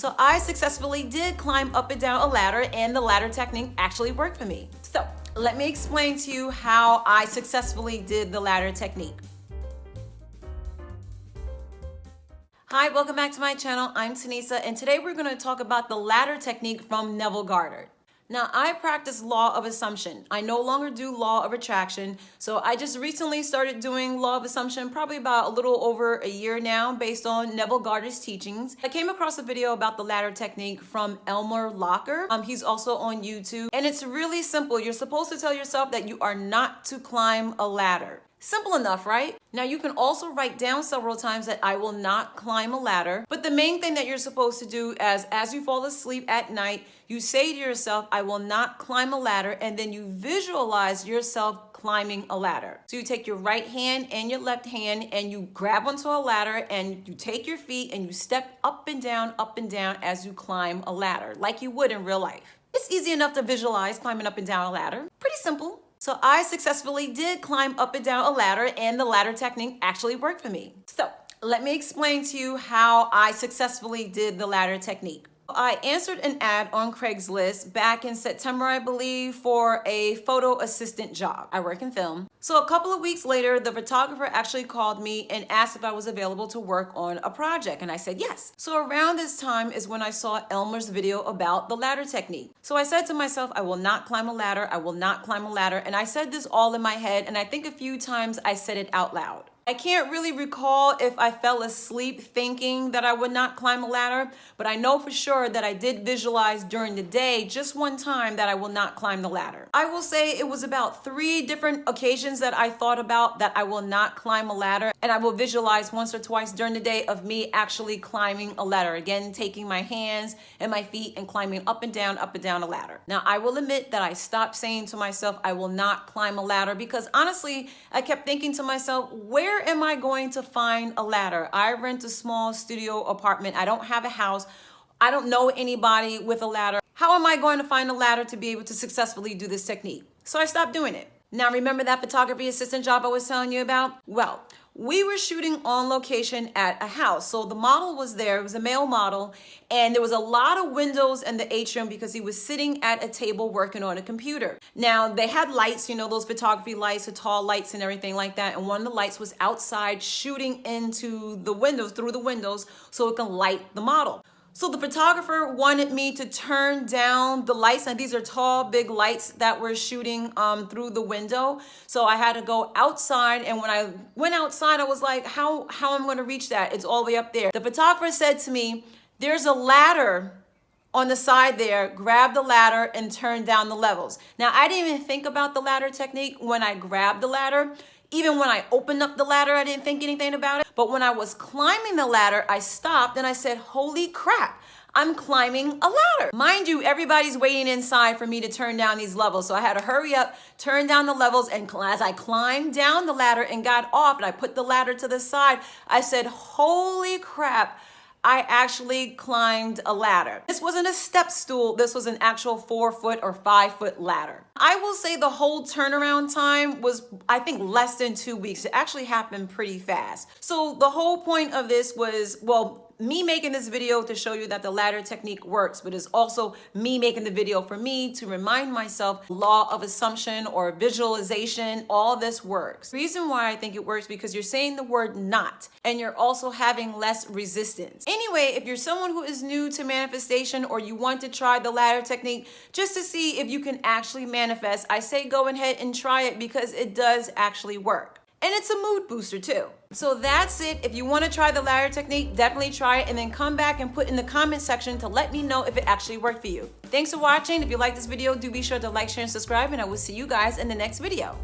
So I successfully did climb up and down a ladder, and the ladder technique actually worked for me. So let me explain to you how I successfully did the ladder technique. Hi, welcome back to my channel. I'm Tanisa, and today we're going to talk about the ladder technique from Neville Goddard. Now, I practice law of assumption. I no longer do law of attraction, so I just recently started doing law of assumption, probably about a little over a year now, based on Neville Goddard's teachings. I came across a video about the ladder technique from Elmer Locker. He's also on YouTube, and it's really simple. You're supposed to tell yourself that you are not to climb a ladder. Simple enough, right? Now you can also write down several times that I will not climb a ladder. But the main thing that you're supposed to do as you fall asleep at night, you say to yourself, I will not climb a ladder, and then you visualize yourself climbing a ladder. So you take your right hand and your left hand and you grab onto a ladder and you take your feet and you step up and down as you climb a ladder, like you would in real life. It's easy enough to visualize climbing up and down a ladder. Pretty simple. So I successfully did climb up and down a ladder, and the ladder technique actually worked for me. So let me explain to you how I successfully did the ladder technique. I answered an ad on Craigslist back in September, I believe, for a photo assistant job. I work in film. So a couple of weeks later, the photographer actually called me and asked if I was available to work on a project, and I said yes. So around this time is when I saw Elmer's video about the ladder technique. So I said to myself, I will not climb a ladder, I will not climb a ladder, and I said this all in my head, and I think a few times I said it out loud. I can't really recall if I fell asleep thinking that I would not climb a ladder, but I know for sure that I did visualize during the day just one time that I will not climb the ladder. I will say it was about 3 different occasions that I thought about that I will not climb a ladder, and I will visualize once or twice during the day of me actually climbing a ladder. Again, taking my hands and my feet and climbing up and down a ladder. Now, I will admit that I stopped saying to myself, I will not climb a ladder, because honestly, I kept thinking to myself, where am I going to find a ladder? I rent a small studio apartment. I don't have a house. I don't know anybody with a ladder. How am I going to find a ladder to be able to successfully do this technique? So I stopped doing it. Now, remember that photography assistant job I was telling you about? Well, we were shooting on location at a house. So the model was there. It was a male model. And there was a lot of windows in the atrium because he was sitting at a table working on a computer. Now, they had lights, you know, those photography lights, the tall lights and everything like that. And one of the lights was outside shooting into the windows, through the windows, so it can light the model. So the photographer wanted me to turn down the lights, and these are tall, big lights that were shooting through the window. So I had to go outside, and when I went outside, I was like, how am I going to reach that? It's all the way up there. The photographer said to me, there's a ladder on the side there, grab the ladder and turn down the levels. Now, I didn't even think about the ladder technique when I grabbed the ladder. Even when I opened up the ladder, I didn't think anything about it. But when I was climbing the ladder, I stopped and I said, holy crap, I'm climbing a ladder. Mind you, everybody's waiting inside for me to turn down these levels. So I had to hurry up, turn down the levels, and as I climbed down the ladder and got off and I put the ladder to the side, I said, holy crap, I actually climbed a ladder. This wasn't a step stool. This was an actual 4-foot or 5-foot ladder. I will say the whole turnaround time was, I think, less than 2 weeks. It actually happened pretty fast. So the whole point of this was, well, me making this video to show you that the ladder technique works, but it's also me making the video for me to remind myself law of assumption or visualization, all this works. The reason why I think it works because you're saying the word not, and you're also having less resistance. Anyway, if you're someone who is new to manifestation or you want to try the ladder technique just to see if you can actually manifest, I say go ahead and try it because it does actually work. And it's a mood booster too. So that's it. If you want to try the ladder technique, definitely try it and then come back and put in the comment section to let me know if it actually worked for you. Thanks for watching. If you like this video, do be sure to like, share, and subscribe, and I will see you guys in the next video.